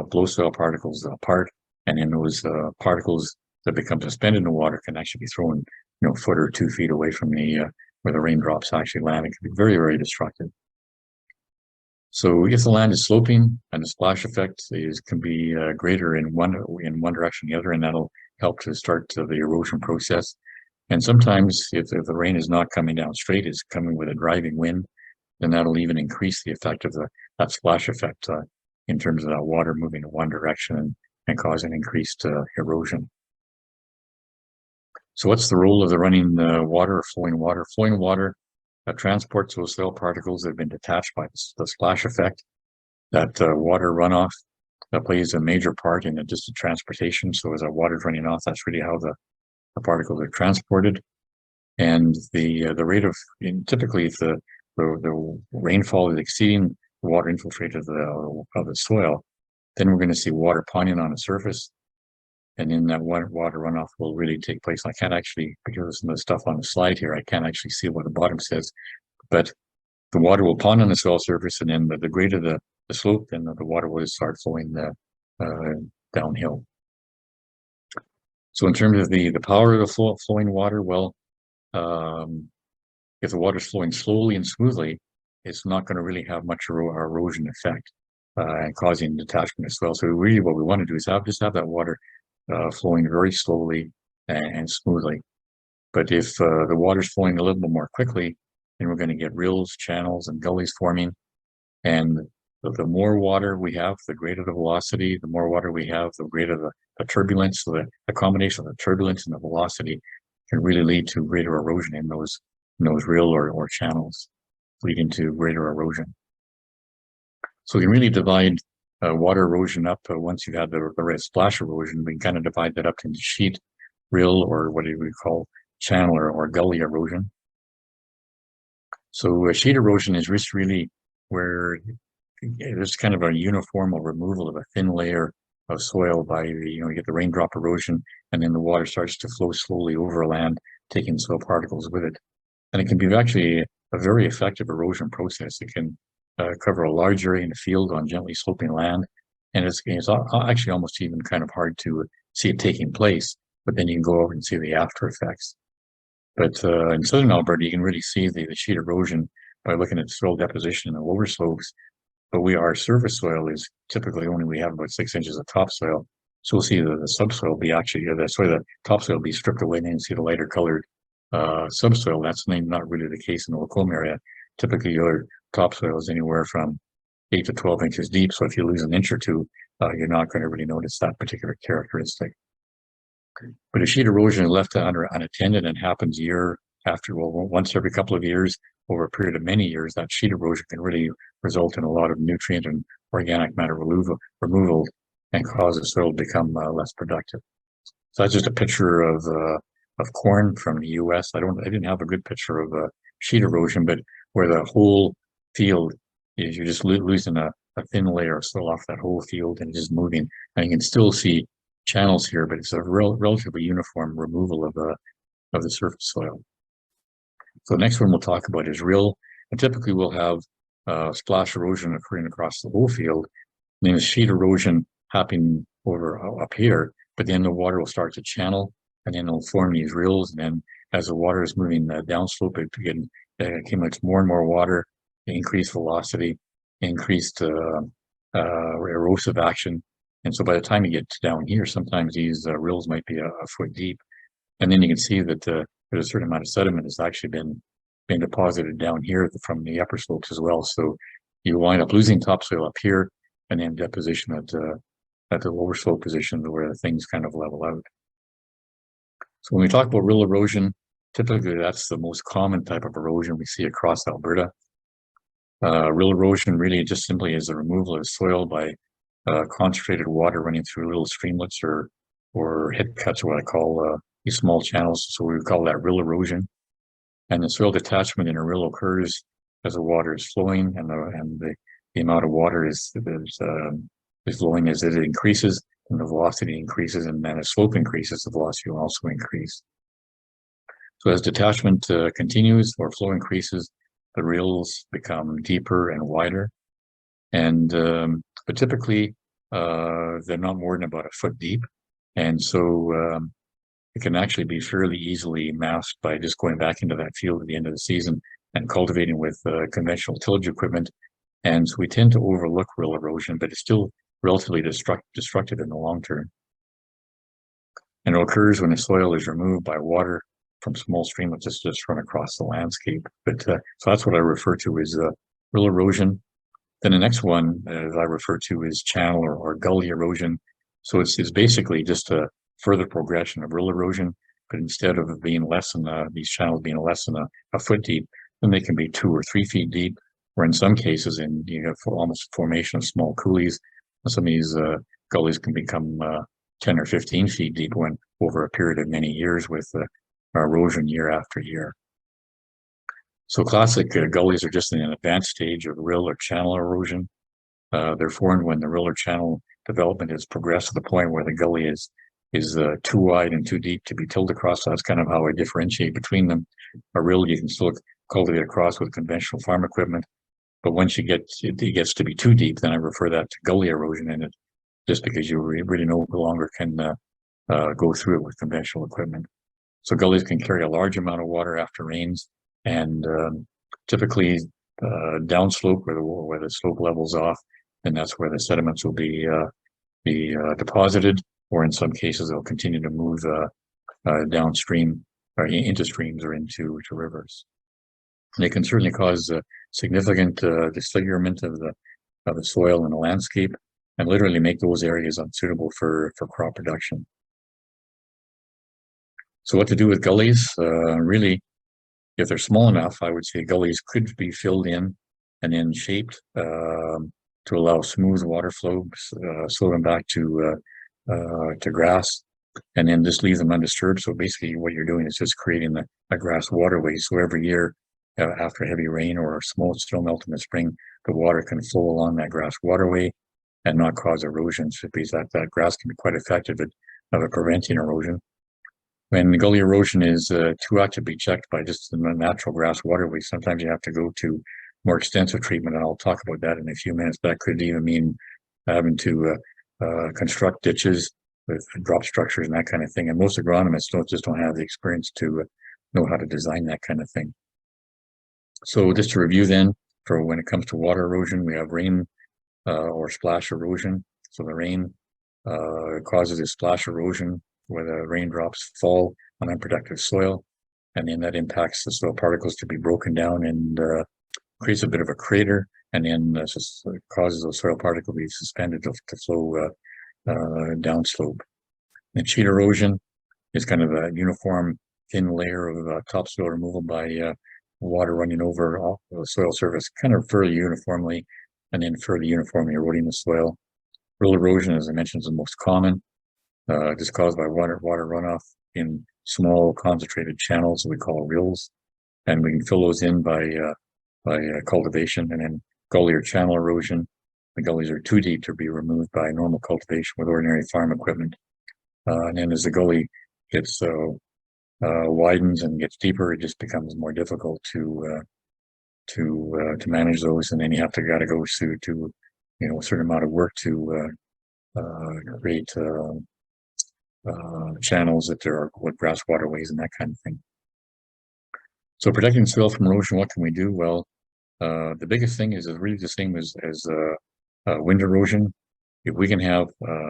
blow soil particles apart, and then those particles that become suspended in the water can actually be thrown, a foot or 2 feet away from where the raindrops actually land. It can be very, very destructive. So if the land is sloping and the splash effect can be greater in one direction or the other, and that'll help to start the erosion process. And sometimes if the rain is not coming down straight, it's coming with a driving wind, then that'll even increase the effect of that splash effect in terms of that water moving in one direction and causing increased erosion. So what's the role of the running water or flowing water? Flowing water transports those soil particles that have been detached by the splash effect. That water runoff plays a major part in just the transportation. So as that water is running off, that's really how the particles are transported. And the rate of, typically if the rainfall is exceeding the water infiltrate of the soil, then we're going to see water ponding on the surface. And then that water runoff will really take place. I can't actually, because of some of the stuff on the slide here, I can't actually see what the bottom says, but the water will pond on the soil surface, and then the greater the slope, then the water will start flowing downhill. So in terms of the power of the flowing water, well, if the water is flowing slowly and smoothly, it's not going to really have much erosion effect and causing detachment of soil. So really what we want to do is just have that water flowing very slowly and smoothly. But if the water's flowing a little bit more quickly, then we're going to get rills, channels, and gullies forming. And the more water we have, the greater the velocity. The more water we have, the greater the turbulence. So the combination of the turbulence and the velocity can really lead to greater erosion in those rill or channels, leading to greater erosion. So we can really divide water erosion up. Once you've had the right splash erosion, we can kind of divide that up into sheet, rill, or what do we call channel or gully erosion. So sheet erosion is just really where there's kind of a uniform removal of a thin layer of soil by you get the raindrop erosion, and then the water starts to flow slowly over land, taking soil particles with it. And it can be actually a very effective erosion process. It can cover a large area in the field on gently sloping land, and it's actually almost even kind of hard to see it taking place, but then you can go over and see the after effects. But in southern Alberta, you can really see the sheet erosion by looking at soil deposition in the lower slopes. But our surface soil is typically we have about 6 inches of topsoil. So we'll see the subsoil be the topsoil be stripped away, and then you see the lighter colored subsoil. That's not really the case in the Lacombe area. Typically, your topsoil is anywhere from 8 to 12 inches deep. So if you lose an inch or two, you're not going to really notice that particular characteristic. But if sheet erosion is left unattended and happens once every couple of years, over a period of many years, that sheet erosion can really result in a lot of nutrient and organic matter removal and cause the soil to become less productive. So that's just a picture of corn from the US. I didn't have a good picture of sheet erosion, but where the whole field is, you're just losing a thin layer of soil off that whole field and just moving. And you can still see channels here, but it's a relatively uniform removal of the surface soil. So the next one we'll talk about is rill. And typically we'll have splash erosion occurring across the whole field, and then the sheet erosion happening over up here, but then the water will start to channel, and then it'll form these rills. And then as the water is moving downslope, it accumulates more and more water, increased velocity, increased erosive action. And so by the time you get down here, sometimes these rills might be a foot deep. And then you can see that there's a certain amount of sediment has actually been deposited down here from the upper slopes as well. So you wind up losing topsoil up here, and then deposition at the lower slope position where things kind of level out. So when we talk about rill erosion, typically that's the most common type of erosion we see across Alberta. Rill erosion really just simply is the removal of soil by concentrated water running through little streamlets or head cuts, what I call these small channels. So we would call that rill erosion. And the soil detachment in a rill occurs as the water is flowing, and the amount of water is flowing as it increases, and the velocity increases, and then as slope increases, the velocity will also increase. So as detachment continues or flow increases, the rills become deeper and wider. And but typically they're not more than about a foot deep, and so it can actually be fairly easily masked by just going back into that field at the end of the season and cultivating with conventional tillage equipment. And so we tend to overlook rill erosion, but it's still relatively destructive in the long term. And it occurs when the soil is removed by water from small streamlets that just run across the landscape. But so that's what I refer to as rill erosion. Then the next one, as I refer to, is channel or gully erosion. So it's basically just a further progression of rill erosion, but instead of being less than these channels being less than a foot deep, then they can be 2 or 3 feet deep, or in some cases, you have almost formation of small coulees. And some of these gullies can become 10 or 15 feet deep when over a period of many years with erosion year after year. So classic gullies are just in an advanced stage of rill or channel erosion. They're formed when the rill or channel development has progressed to the point where the gully is too wide and too deep to be tilled across. So that's kind of how I differentiate between them. A rill you can still cultivate across with conventional farm equipment, but once it gets to be too deep, then I refer that to gully erosion in it, just because you really no longer can go through it with conventional equipment. So gullies can carry a large amount of water after rains, and typically downslope where the slope levels off, and that's where the sediments will be deposited, or in some cases they'll continue to move downstream or into streams or into rivers. They can certainly cause significant disfigurement of the soil and the landscape, and literally make those areas unsuitable for crop production. So what to do with gullies? Really, if they're small enough, I would say gullies could be filled in and then shaped to allow smooth water flow, slow them back to grass, and then just leave them undisturbed. So basically what you're doing is just creating a grass waterway. So every year after heavy rain or a small snow melt in the spring, the water can flow along that grass waterway and not cause erosion, because that grass can be quite effective at preventing erosion. When the gully erosion is too actively checked by just the natural grass waterway, sometimes you have to go to more extensive treatment, and I'll talk about that in a few minutes. That could even mean having to construct ditches with drop structures and that kind of thing. And most agronomists just don't have the experience to know how to design that kind of thing. So just to review then, for when it comes to water erosion, we have rain or splash erosion. So the rain causes a splash erosion where the raindrops fall on unproductive soil, and then that impacts the soil particles to be broken down and creates a bit of a crater, and then causes those soil particles to be suspended to flow downslope. And sheet erosion is kind of a uniform thin layer of topsoil removal by water running over the soil surface, kind of fairly uniformly, and then fairly uniformly eroding the soil. Rill erosion, as I mentioned, is the most common. Just caused by water runoff in small concentrated channels that we call rills, and we can fill those in by cultivation. And then gully or channel erosion, the gullies are too deep to be removed by normal cultivation with ordinary farm equipment. And then as the gully gets widens and gets deeper, it just becomes more difficult to manage those, and then you gotta go through to a certain amount of work to create channels that there are with grass waterways and that kind of thing. So protecting soil from erosion, what can we do? Well, the biggest thing is really the same as wind erosion. If we can have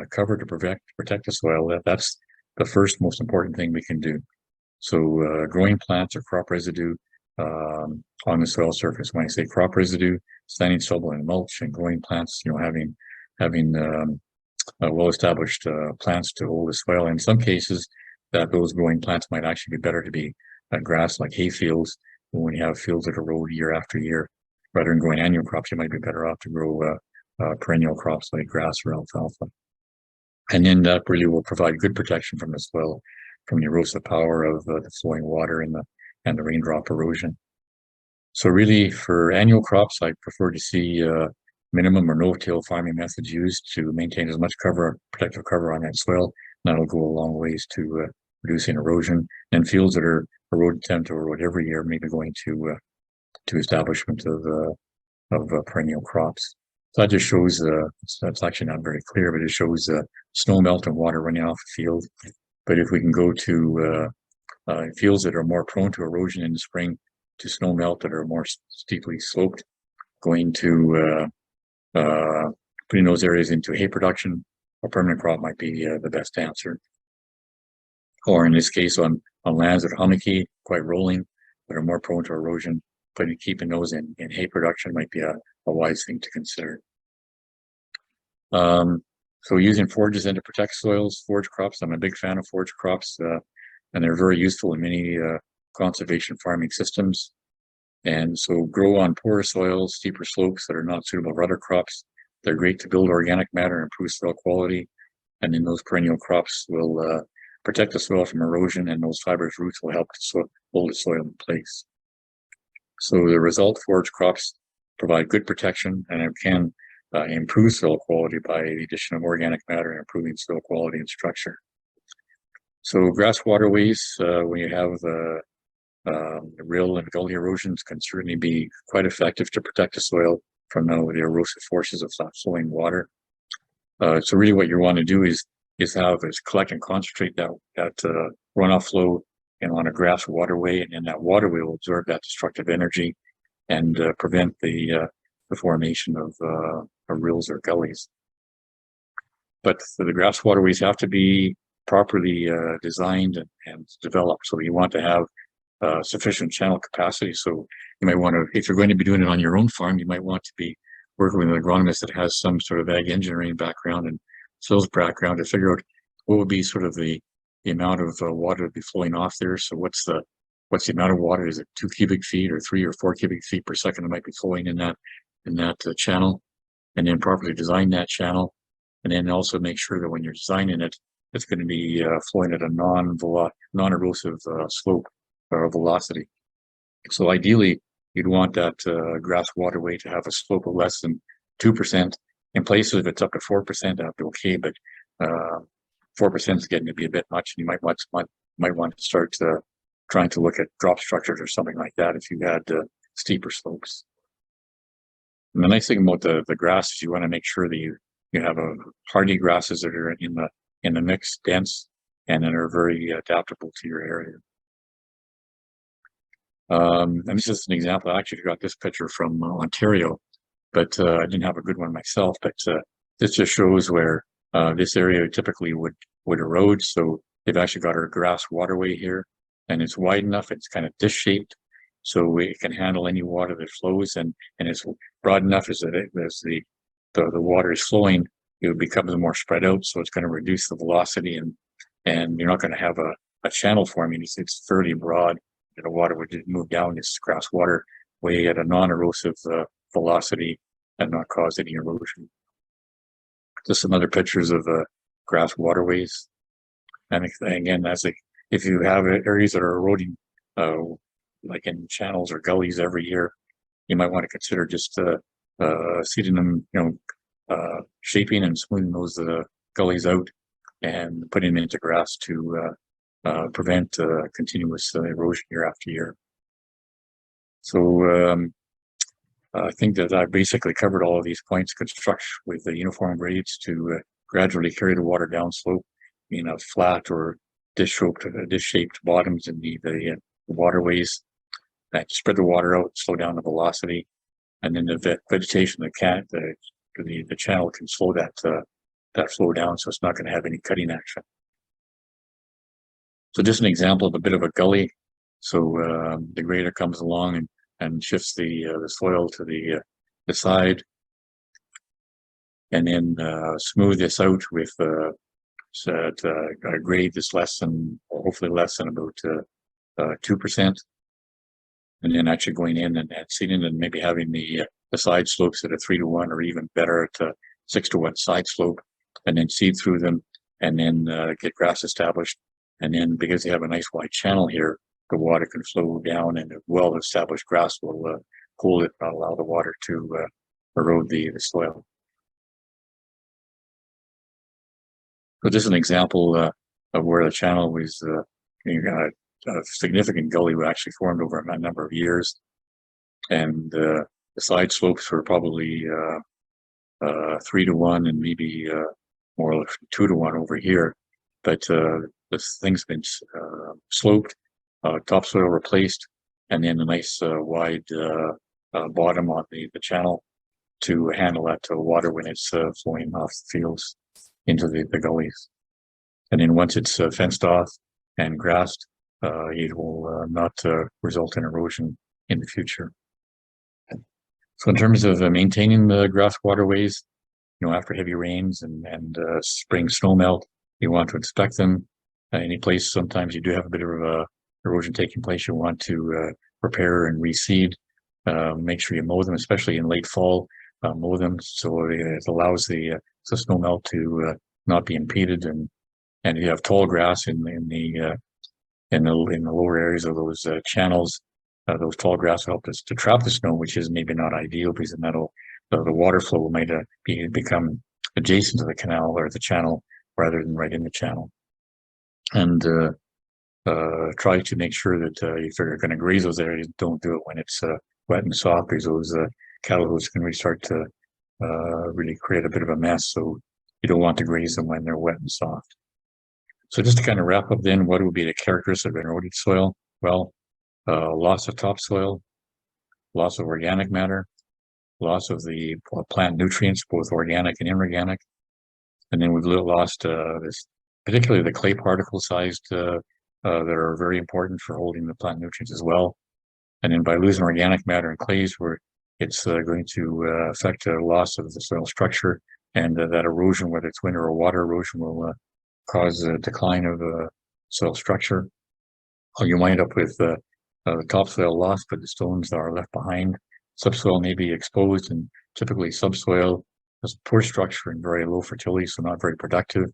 cover to protect the soil, that's the first most important thing we can do. So growing plants or crop residue on the soil surface. When I say crop residue, standing stubble and mulch, and growing plants, having well-established plants to hold the soil. In some cases, those growing plants might actually be better to be grass, like hay fields. When you have fields that erode year after year, rather than growing annual crops, you might be better off to grow perennial crops like grass or alfalfa. And then that really will provide good protection from the soil, from the erosive power of the flowing water and the raindrop erosion. So really, for annual crops, I prefer to see minimum or no-till farming methods used to maintain as much protective cover on that soil. That'll go a long ways to reducing erosion. And fields that are tend to erode every year, maybe going to establishment of perennial crops. So that just shows, that's actually not very clear, but it shows snow melt and water running off the field. But if we can go to fields that are more prone to erosion in the spring, to snow melt that are more steeply sloped, going to putting those areas into hay production, a permanent crop might be the best answer. Or in this case, on lands that are hummocky, quite rolling, that are more prone to erosion, but keeping those in hay production might be a wise thing to consider. So using forages then to protect soils, forage crops. I'm a big fan of forage crops, and they're very useful in many conservation farming systems. And so grow on poorer soils, steeper slopes that are not suitable for other crops. They're great to build organic matter and improve soil quality. And then those perennial crops will protect the soil from erosion, and those fibrous roots will help to hold the soil in place. So the result, forage crops provide good protection, and it can improve soil quality by the addition of organic matter and improving soil quality and structure. So grass waterways, when you have rill and gully erosions, can certainly be quite effective to protect the soil from the erosive forces of flowing water. So really what you want to do is collect and concentrate that runoff flow on a grass waterway, and then that waterway will absorb that destructive energy and prevent the formation of rills or gullies. But the grass waterways have to be properly designed and developed. So you want to have sufficient channel capacity. So you might want to, if you're going to be doing it on your own farm, you might want to be working with an agronomist that has some sort of ag engineering background and soils background to figure out what would be sort of the amount of water to be flowing off there. So what's the amount of water? Is it 2 cubic feet or 3 or 4 cubic feet per second that might be flowing in that channel, and then properly design that channel, and then also make sure that when you're designing it, it's going to be flowing at a non-erosive slope or velocity. So ideally, you'd want that grass waterway to have a slope of less than 2%. In places, if it's up to 4%, that'd be okay, but 4% is getting to be a bit much, and you might want to start trying to look at drop structures or something like that if you had steeper slopes. And the nice thing about the grass is you want to make sure that you have hardy grasses that are in the mix, dense, and that are very adaptable to your area. And this is an example. I actually got this picture from Ontario, but I didn't have a good one myself. But this just shows where this area typically would erode. So they've actually got our grass waterway here, and it's wide enough. It's kind of disc-shaped, so it can handle any water that flows, and it's broad enough as the water is flowing, it becomes more spread out. So it's going to reduce the velocity, and you're not going to have a channel forming. It's fairly broad. The water would just move down this grass waterway at a non-erosive velocity and not cause any erosion. Just some other pictures of grass waterways. And again, if you have areas that are eroding, like in channels or gullies every year, you might want to consider just seeding them, shaping and smoothing those gullies out and putting them into grass to prevent continuous erosion year after year. So I think that I basically covered all of these points. Construct with the uniform grades to gradually carry the water downslope in a flat or disc-shaped bottoms in the waterways, that spread the water out, slow down the velocity, and then the vegetation the channel can slow that flow down, so it's not going to have any cutting action. So just an example of a bit of a gully. So the grader comes along and shifts the soil to the side, and then smooth this out with a grade that's hopefully less than about 2%, and then actually going in and seeding and maybe having the side slopes at a 3-to-1 or even better at a 6-to-1 side slope, and then seed through them, and then get grass established. And then because they have a nice wide channel here, the water can flow down, and a well-established grass will hold it, not allow the water to erode the soil. So just an example of where the channel was, a significant gully actually formed over a number of years, and the side slopes were probably 3-to-1 and maybe more like 2-to-1 over here. But this thing's been sloped, topsoil replaced, and then a nice wide bottom on the channel to handle that water when it's flowing off the fields into the gullies. And then once it's fenced off and grassed, it will not result in erosion in the future. So in terms of maintaining the grass waterways, after heavy rains and spring snowmelt, you want to inspect them. Any place sometimes you do have a bit of erosion taking place, you want to repair and reseed. Make sure you mow them, especially in late fall. Mow them so it allows the snowmelt to not be impeded, and you have tall grass in the lower areas of those channels. Those tall grass will help us to trap the snow, which is maybe not ideal, because then the water flow might become adjacent to the canal or the channel rather than right in the channel. And try to make sure that if you're going to graze those areas, don't do it when it's wet and soft, because those cattle hooves can really start to really create a bit of a mess. So you don't want to graze them when they're wet and soft. So just to kind of wrap up then, what would be the characteristics of an eroded soil? Well, loss of topsoil, loss of organic matter, loss of the plant nutrients, both organic and inorganic. And then we've lost particularly the clay particle sized that are very important for holding the plant nutrients as well. And then by losing organic matter and clays, it's going to affect the loss of the soil structure, and that erosion, whether it's wind or water erosion, will cause a decline of soil structure. You wind up with the topsoil lost, but the stones that are left behind. Subsoil may be exposed, and typically subsoil has poor structure and very low fertility, so not very productive.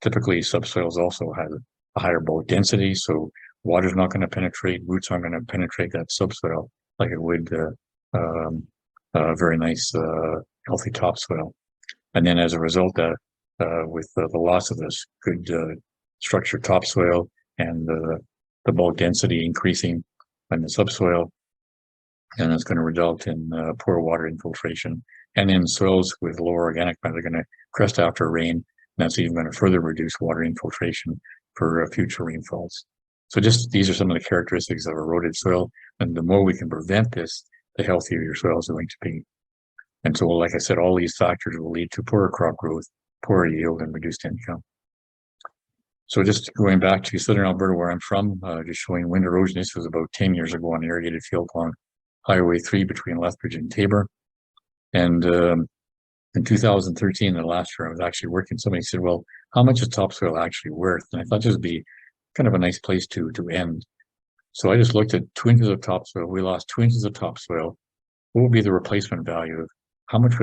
Typically, subsoils also have a higher bulk density, so water's not going to penetrate, roots aren't going to penetrate that subsoil like it would very nice, healthy topsoil. And then as a result, with the loss of this good structured topsoil and the bulk density increasing in the subsoil, and it's going to result in poor water infiltration. And then soils with lower organic matter are going to crest after rain, and that's even going to further reduce water infiltration for future rainfalls. So just these are some of the characteristics of eroded soil, and the more we can prevent this, the healthier your soil is going to be. And so, like I said, all these factors will lead to poorer crop growth, poorer yield, and reduced income. So just going back to Southern Alberta, where I'm from, just showing wind erosion. This was about 10 years ago on an irrigated field along Highway 3 between Lethbridge and Tabor. And in 2013, the last year, I was actually working. Somebody said, well, how much is topsoil actually worth? And I thought this would be kind of a nice place to end. So I just looked at 2 inches of topsoil. We lost 2 inches of topsoil. What would be the replacement value of how much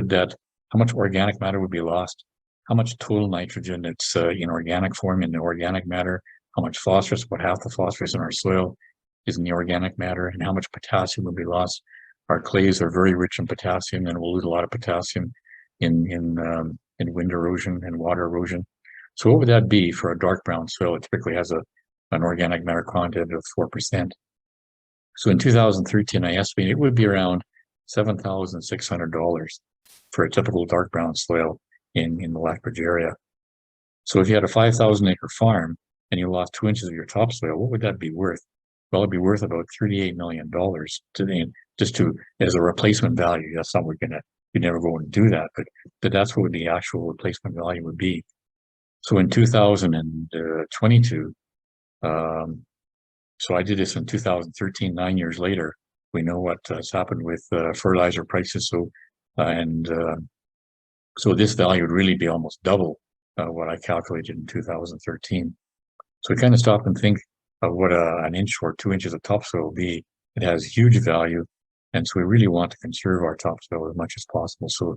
organic matter would be lost? How much total nitrogen that's in organic form in the organic matter? How much phosphorus, about half the phosphorus in our soil is in the organic matter, and how much potassium would be lost? Our clays are very rich in potassium, and we'll lose a lot of potassium in wind erosion and water erosion. So what would that be for a dark brown soil? It typically has an organic matter content of 4%. So in 2013, I estimate it would be around $7,600 for a typical dark brown soil in the Lethbridge area. So if you had a 5,000 acre farm and you lost 2 inches of your topsoil, what would that be worth? Well, it'd be worth about $38 million as a replacement value. That's not you'd never go and do that, but that's what the actual replacement value would be. So in 2022, so I did this in 2013, 9 years later. We know what has happened with fertilizer prices. So this value would really be almost double what I calculated in 2013. So we kind of stop and think of what an inch or 2 inches of topsoil will be. It has huge value, and so we really want to conserve our topsoil as much as possible. So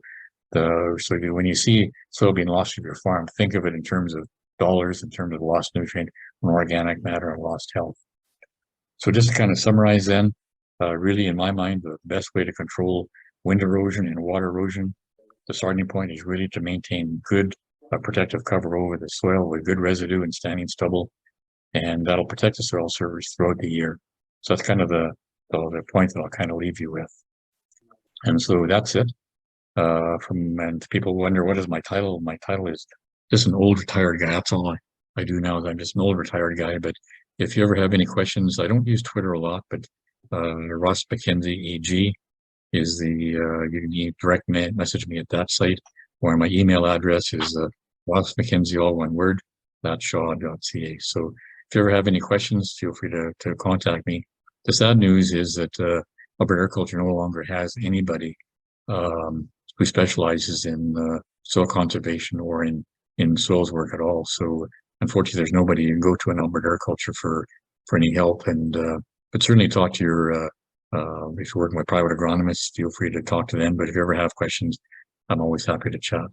when you see soil being lost from your farm, think of it in terms of dollars, in terms of lost nutrient and organic matter and lost health. So just to kind of summarize then, really in my mind, the best way to control wind erosion and water erosion, the starting point is really to maintain good protective cover over the soil with good residue and standing stubble, and that'll protect the soil surface throughout the year. So that's kind of the point that I'll kind of leave you with. And so that's it. And people wonder, what is my title? My title is just an old retired guy. That's all I do now, is I'm just an old retired guy. But if you ever have any questions, I don't use Twitter a lot, but Ross Mackenzie AG is you can direct message me at that site, or my email address is Ross Mackenzie, all one word, @shaw.ca. So if you ever have any questions, feel free to contact me. The sad news is that Alberta Agriculture no longer has anybody who specializes in soil conservation or in soils work at all. So unfortunately, there's nobody you can go to in Alberta Agriculture for any help. And but certainly talk to your if you're working with private agronomists, feel free to talk to them. But if you ever have questions, I'm always happy to chat.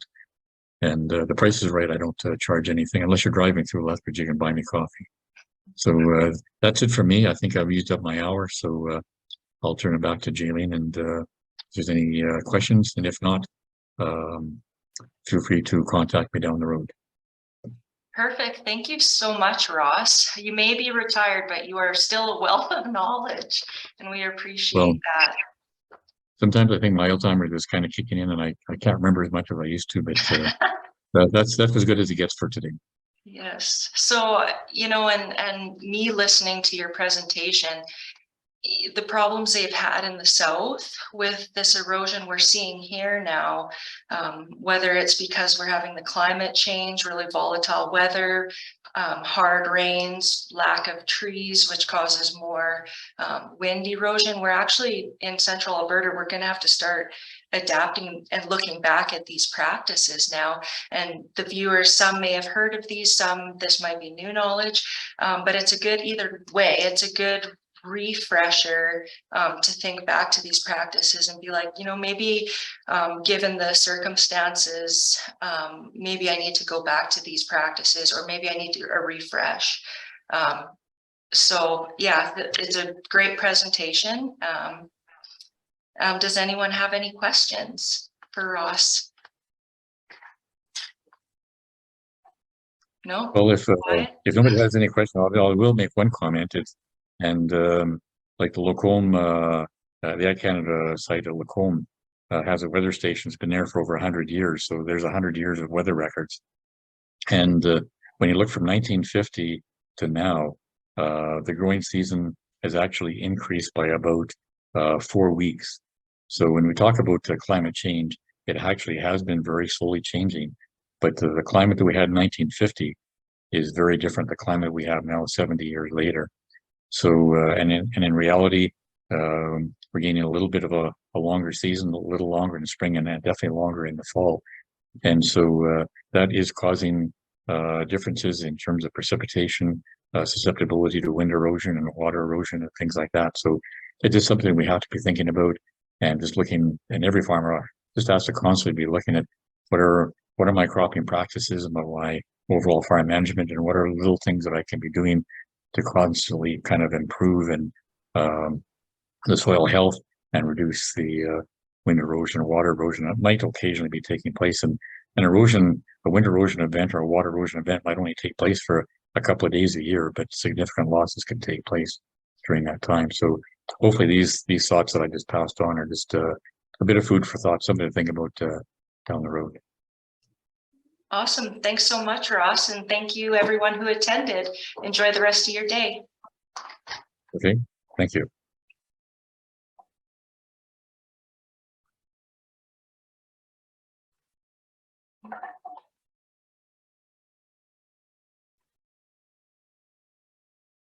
And the price is right. I don't charge anything unless you're driving through Lethbridge. You can buy me coffee. So that's it for me. I think I've used up my hour, so I'll turn it back to Jaylene, and if there's any questions, and if not, feel free to contact me down the road. Perfect. Thank you so much, Ross. You may be retired, but you are still a wealth of knowledge, and we appreciate that. Sometimes I think my Alzheimer's is kind of kicking in, and I can't remember as much as I used to, but that's as good as it gets for today. Yes. So, and me listening to your presentation, the problems they've had in the south with this erosion we're seeing here now, whether it's because we're having the climate change, really volatile weather, hard rains, lack of trees, which causes more wind erosion. We're actually in Central Alberta, we're going to have to start adapting and looking back at these practices now. And the viewers, some may have heard of these, some this might be new knowledge, but it's a good either way. It's a good refresher to think back to these practices and be like, you know, maybe given the circumstances, maybe I need to go back to these practices, or maybe I need to a refresh. So yeah, it's a great presentation. Does anyone have any questions for Ross? No? Well, if nobody has any questions, I will make one comment. Like the Lacombe, the Ag Canada site at Lacombe has a weather station. It's been there for over 100 years. So there's 100 years of weather records. And when you look from 1950 to now, the growing season has actually increased by about 4 weeks. So when we talk about climate change, it actually has been very slowly changing. But the climate that we had in 1950 is very different the climate we have now 70 years later. So and in reality, we're gaining a little bit of a longer season, a little longer in the spring, and definitely longer in the fall. And so that is causing differences in terms of precipitation, susceptibility to wind erosion and water erosion and things like that. So it's just something we have to be thinking about, and just looking, and every farmer just has to constantly be looking at what are my cropping practices and my overall farm management, and what are little things that I can be doing to constantly kind of improve and the soil health and reduce the wind erosion or water erosion that might occasionally be taking place. And an erosion, a wind erosion event or a water erosion event might only take place for a couple of days a year, but significant losses can take place during that time. So hopefully these thoughts that I just passed on are just a bit of food for thought, something to think about down the road. Awesome. Thanks so much, Ross. And thank you everyone who attended. Enjoy the rest of your day. Okay, thank you.